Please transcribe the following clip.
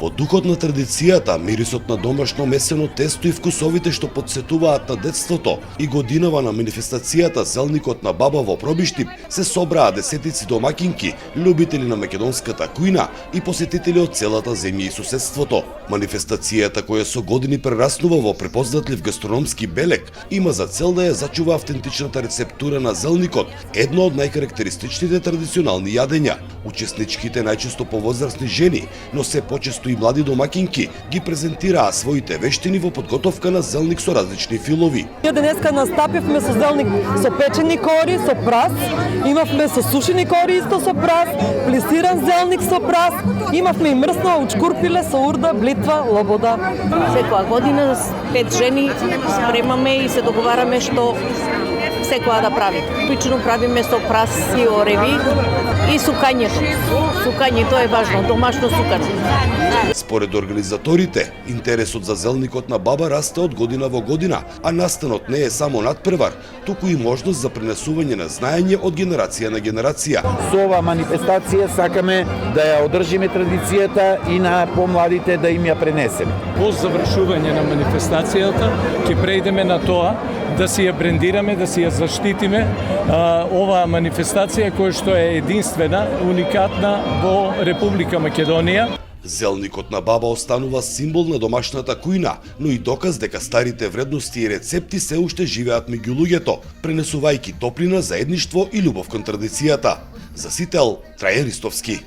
Во духот на традицијата, мирисот на домашно месено тесто и вкусовите што подсетуваат на детството и годинава на манифестацијата Зелникот на баба во Пробиштип се собраа десетици домакинки, љубители на македонската кујна и посетители од целата земја и суседството. Манифестацијата, која со години прераснува во препознатлив гастрономски белег, има за цел да ја зачува автентичната рецептура на зелникот, едно од најкарактеристичните традиционални јадења. Учесничките, најчесто повозрасни жени, но се почесто и млади домакинки, ги презентираа своите вештини во подготовка на зелник со различни филови. Ние денеска настапивме со зелник со печени кори, со прас, имавме со сушени кори исто со прас, плесиран зелник со прас, имавме и мрсно учкурпиле со урда, блитва, лобода. Секоја година 5 жени спремаме и се договараме што секоја да прави. Лично правиме со прас и ореви и сукањето. Сукањето е важно, домашно сукање. Според организаторите, интересот за зелникот на баба расте од година во година, а настанот не е само надпревар, туку и можност за пренесување на знаење од генерација на генерација. Со оваа манифестација сакаме да ја одржиме традицијата и на помладите да им ја пренесеме. По завршување на манифестацијата ќе преидеме на тоа да си ја брендираме, да си ја заштитиме оваа манифестација која што е единствена, уникатна во Република Македонија. Зелникот на баба останува символ на домашната кујна, но и доказ дека старите вредности и рецепти се уште живеат меѓу луѓето, пренесувајќи топлина, заедништво и љубов кон традицијата. За Сител, Трајан Ристовски.